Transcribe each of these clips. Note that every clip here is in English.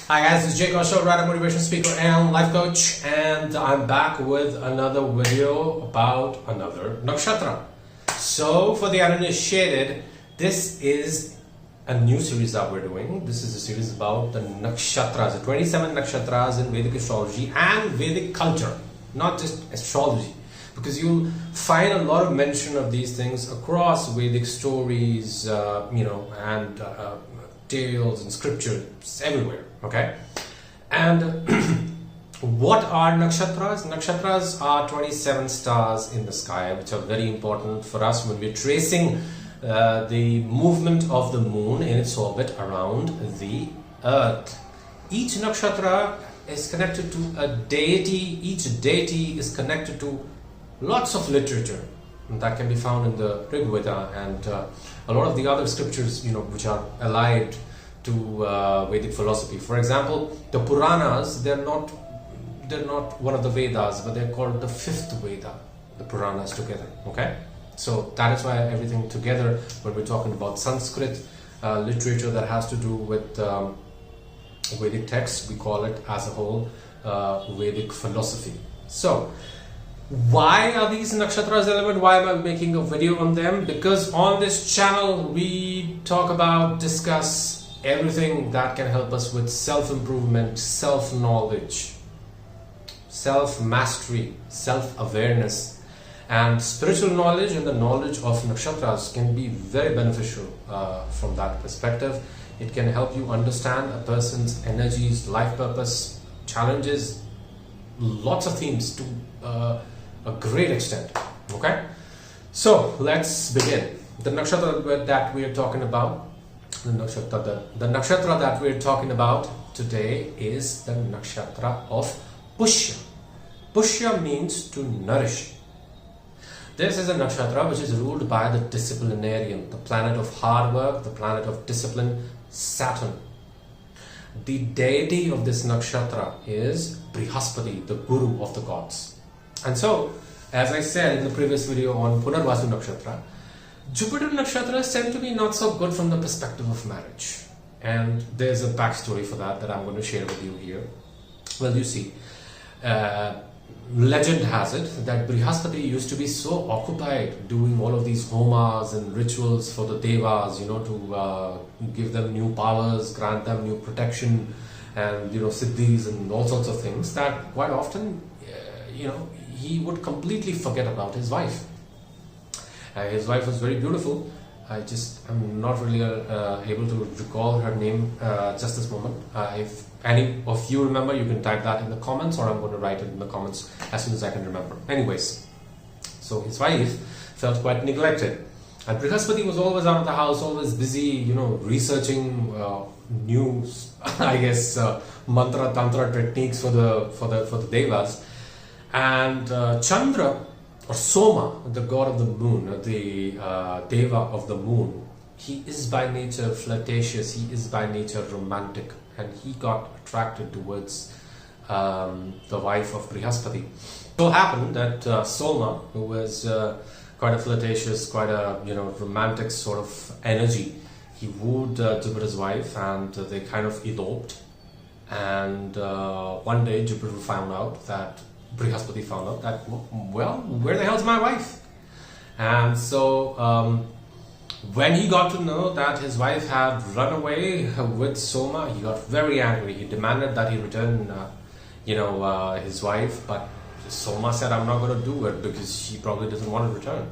Hi guys, this is Jay, writer, motivation speaker and life coach, and I'm back with another video about another nakshatra. So for the uninitiated, this is a new series that we're doing. This is a series about the nakshatras, the 27 nakshatras in Vedic astrology and Vedic culture, not just astrology, because you'll find a lot of mention of these things across Vedic stories, and tales and scriptures everywhere. Okay, and what are nakshatras? Nakshatras are 27 stars in the sky, which are very important for us when we're tracing the movement of the moon in its orbit around the earth. Each nakshatra is connected to a deity. Each deity is connected to lots of literature that can be found in the Rig Veda and a lot of the other scriptures, which are allied to Vedic philosophy. For example, the Puranas, they're not one of the Vedas, but they're called the fifth Veda, the Puranas together. Okay, so that is why everything together, when we're talking about Sanskrit literature that has to do with Vedic texts, we call it as a whole Vedic philosophy. So why are these nakshatras relevant? Why am I making a video on them? Because on this channel we discuss everything that can help us with self-improvement, self-knowledge, self-mastery, self-awareness, and spiritual knowledge. And the knowledge of nakshatras can be very beneficial from that perspective. It can help you understand a person's energies, life purpose, challenges, lots of themes to a great extent. Okay, so let's begin. The nakshatra that we are talking about, the nakshatra that we're talking about today is the nakshatra of Pushya. Pushya means to nourish. This is a nakshatra which is ruled by the disciplinarian, the planet of hard work, the planet of discipline, Saturn. The deity of this nakshatra is Brihaspati, the guru of the gods. And so, as I said in the previous video on Punarvasu nakshatra, Jupiter nakshatras tend to be not so good from the perspective of marriage. And there's a backstory for that I'm going to share with you here. Well, you see, legend has it that Brihaspati used to be so occupied doing all of these homas and rituals for the devas, to give them new powers, grant them new protection, and siddhis and all sorts of things, that quite often, he would completely forget about his wife. His wife was very beautiful. I'm not really able to recall her name just this moment. If any of you remember, you can type that in the comments, or I'm going to write it in the comments as soon as I can remember. Anyways, so his wife felt quite neglected, and Brihaspati was always out of the house, always busy, researching new, mantra tantra techniques for the devas. And Chandra, or Soma, the god of the moon, the deva of the moon, he is by nature flirtatious, he is by nature romantic, and he got attracted towards the wife of Brihaspati. So happened that Soma, who was quite a flirtatious, quite a romantic sort of energy, he wooed Jupiter's wife, and they kind of eloped. And one day Brihaspati found out that, well, where the hell's my wife? And so when he got to know that his wife had run away with Soma, he got very angry. He demanded that he return his wife, but Soma said, I'm not going to do it because she probably doesn't want to return.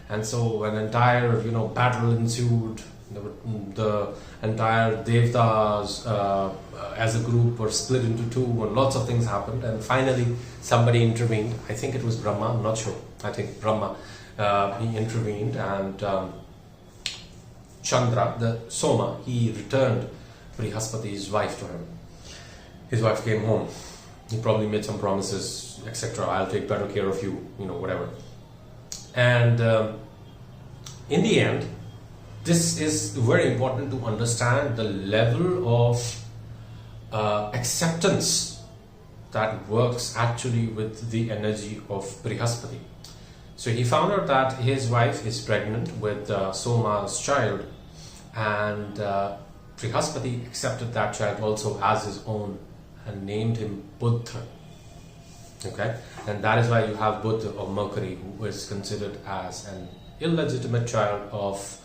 And so an entire battle ensued. The entire devatas as a group were split into two, and lots of things happened, and finally somebody intervened. I think it was Brahma, I'm not sure. I think Brahma, he intervened, and Chandra, the Soma, he returned Brihaspati's wife to him. His wife came home. He probably made some promises, etc. I'll take better care of you, whatever. And in the end, this is very important to understand the level of acceptance that works actually with the energy of Brihaspati. So he found out that his wife is pregnant with Soma's child, and Brihaspati accepted that child also as his own and named him Buddha. Okay, and that is why you have Buddha or Mercury, who is considered as an illegitimate child of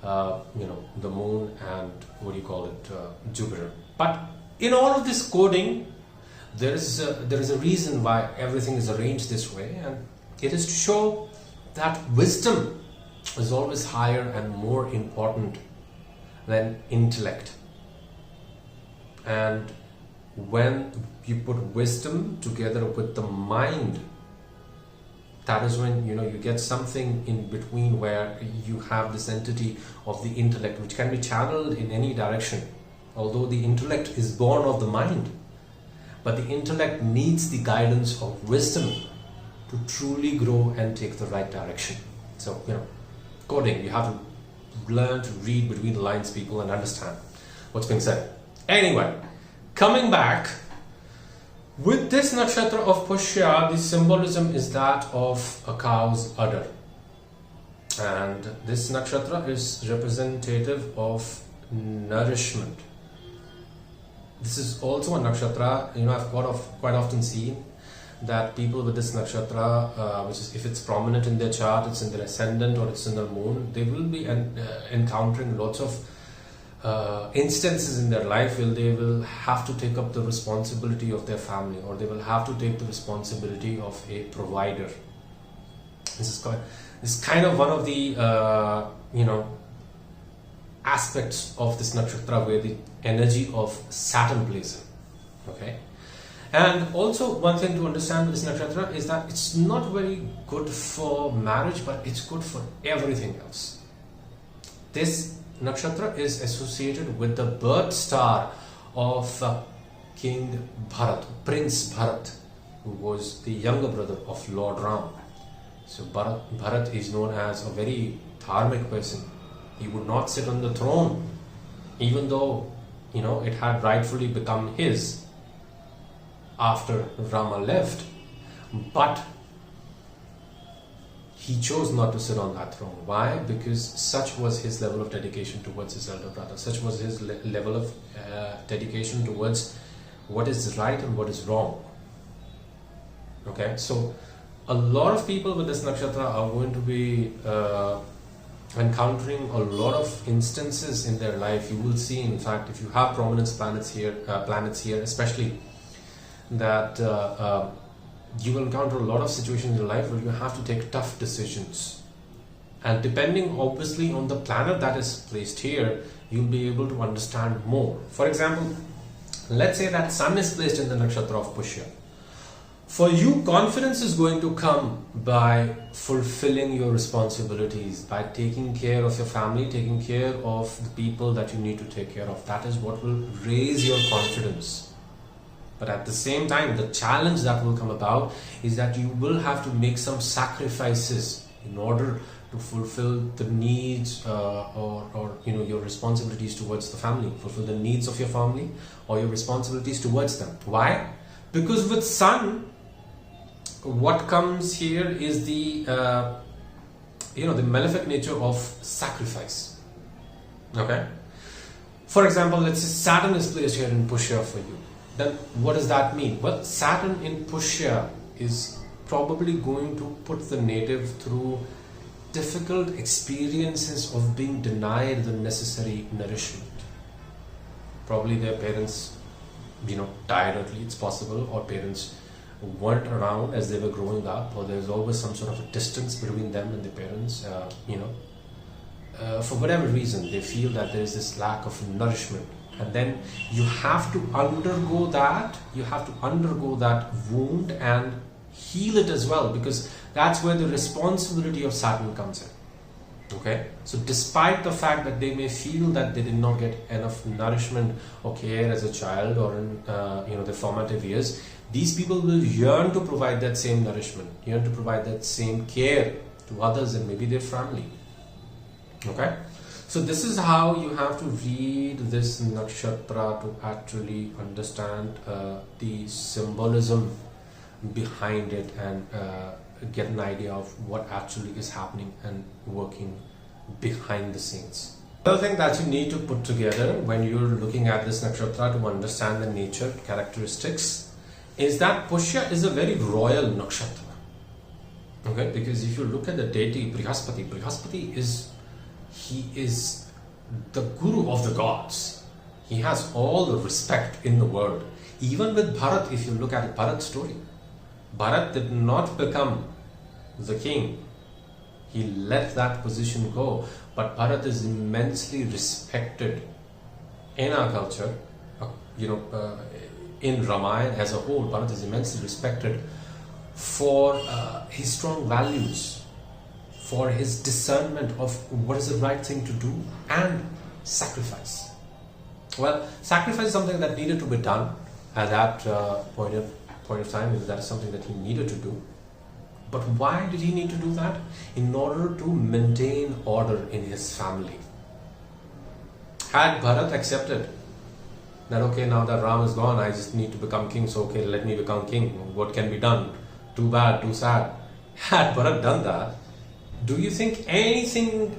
the moon and Jupiter. But in all of this coding, there is a reason why everything is arranged this way, and it is to show that wisdom is always higher and more important than intellect. And when you put wisdom together with the mind, that is when you get something in between, where you have this entity of the intellect which can be channeled in any direction. Although the intellect is born of the mind, but the intellect needs the guidance of wisdom to truly grow and take the right direction. So coding, you have to learn to read between the lines, people, and understand what's being said. Anyway, coming back, with this nakshatra of Pushya, the symbolism is that of a cow's udder. And this nakshatra is representative of nourishment. This is also a nakshatra, I've quite often seen that people with this nakshatra, which is, if it's prominent in their chart, it's in their ascendant or it's in their moon, they will be encountering lots of instances in their life where they will have to take up the responsibility of their family, or they will have to take the responsibility of a provider. This is kind of one of the aspects of this nakshatra where the energy of Saturn plays in. Okay, and also one thing to understand with this nakshatra is that it's not very good for marriage, but it's good for everything else. This nakshatra is associated with the birth star of King Bharat, Prince Bharat, who was the younger brother of Lord Ram. So Bharat is known as a very dharmic person. He would not sit on the throne, even though it had rightfully become his after Rama left. But he chose not to sit on that throne. Why? Because such was his level of dedication towards his elder brother. Such was his level of dedication towards what is right and what is wrong. Okay, so a lot of people with this nakshatra are going to be encountering a lot of instances in their life. You will see, in fact, if you have prominence planets here especially, that you will encounter a lot of situations in your life where you have to take tough decisions, and depending obviously on the planet that is placed here, you'll be able to understand more. For example, let's say that Sun is placed in the nakshatra of Pushya. For you, confidence is going to come by fulfilling your responsibilities, by taking care of your family, taking care of the people that you need to take care of. That is what will raise your confidence. But at the same time, the challenge that will come about is that you will have to make some sacrifices in order to fulfill the needs or your responsibilities towards the family, fulfill the needs of your family or your responsibilities towards them. Why? Because with Sun, what comes here is the the malefic nature of sacrifice. Okay. For example, let's say Saturn is placed here in Pushya for you. Then what does that mean? Well, Saturn in Pushya is probably going to put the native through difficult experiences of being denied the necessary nourishment. Probably their parents, died early, it's possible, or parents weren't around as they were growing up, or there's always some sort of a distance between them and the parents. For whatever reason, they feel that there is this lack of nourishment. And then you have to undergo that. You have to undergo that wound and heal it as well, because that's where the responsibility of Saturn comes in. Okay, so despite the fact that they may feel that they did not get enough nourishment or care as a child or in their formative years, these people will yearn to provide that same nourishment, yearn to provide that same care to others and maybe their family. Okay. So this is how you have to read this nakshatra to actually understand the symbolism behind it and get an idea of what actually is happening and working behind the scenes. Another thing that you need to put together when you're looking at this nakshatra to understand the nature characteristics is that Pushya is a very royal nakshatra. Okay, because if you look at the deity Brihaspati is the guru of the gods. He has all the respect in the world. Even with Bharat, if you look at Bharat's story, Bharat did not become the king. He let that position go. But Bharat is immensely respected in our culture. In Ramayana as a whole, Bharat is immensely respected for his strong values, for his discernment of what is the right thing to do, and sacrifice. Well, sacrifice is something that needed to be done at that point of time. That is something that he needed to do. But why did he need to do that? In order to maintain order in his family. Had Bharat accepted that, okay, now that Ram is gone, I just need to become king, so okay, let me become king. What can be done? Too bad, too sad. Had Bharat done that, do you think anything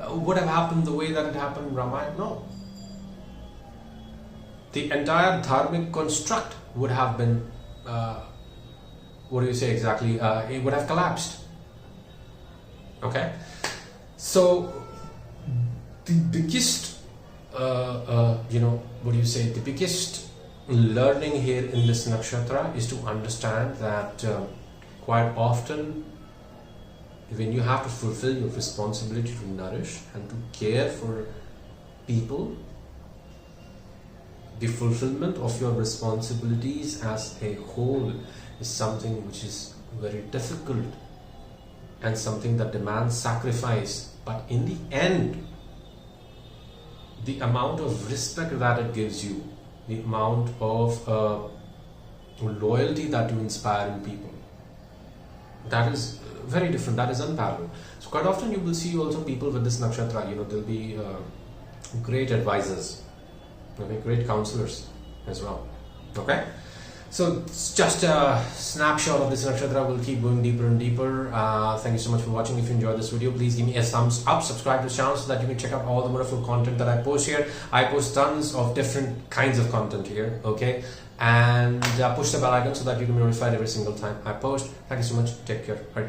would have happened the way that it happened in Ramayana? No. The entire dharmic construct would have been, it would have collapsed. Okay? So, the biggest, the biggest learning here in this nakshatra is to understand that quite often when you have to fulfill your responsibility to nourish and to care for people, the fulfillment of your responsibilities as a whole is something which is very difficult and something that demands sacrifice. But in the end, the amount of respect that it gives you, the amount of loyalty that you inspire in people, that is very different, that is unparalleled. So quite often you will see also people with this nakshatra, they'll be great advisors, great counselors as well. Okay, so it's just a snapshot of this nakshatra. We'll keep going deeper and deeper. Thank you so much for watching. If you enjoyed this video, please give me a thumbs up, subscribe to the channel so that you can check out all the wonderful content that I post here. I post tons of different kinds of content here, okay, and push the bell icon so that you can be notified every single time I post. Thank you so much. Take care. Bye.